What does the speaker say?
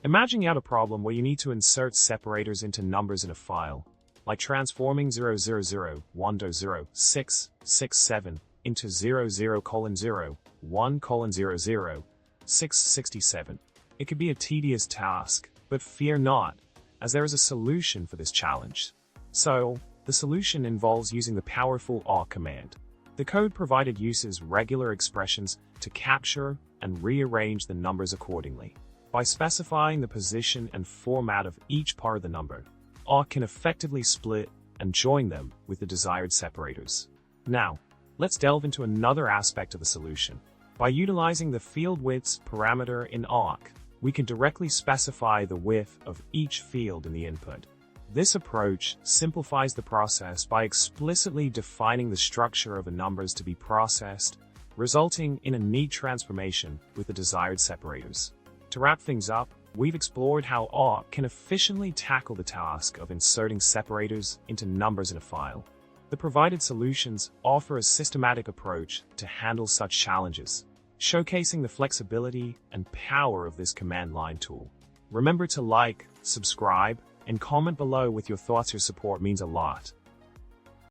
Imagine you have a problem where you need to insert separators into numbers in a file, like transforming 000.1.0.667 into 00:0:1:00667. It could be a tedious task, but fear not, as there is a solution for this challenge. So, the solution involves using the powerful awk command. The code provided uses regular expressions to capture and rearrange the numbers accordingly. By specifying the position and format of each part of the number, awk can effectively split and join them with the desired separators. Now, let's delve into another aspect of the solution. By utilizing the FIELDWIDTHS parameter in awk, we can directly specify the width of each field in the input. This approach simplifies the process by explicitly defining the structure of the numbers to be processed, resulting in a neat transformation with the desired separators. To wrap things up, we've explored how awk can efficiently tackle the task of inserting separators into numbers in a file. The provided solutions offer a systematic approach to handle such challenges, showcasing the flexibility and power of this command line tool. Remember to like, subscribe, and comment below with your thoughts. Your support means a lot.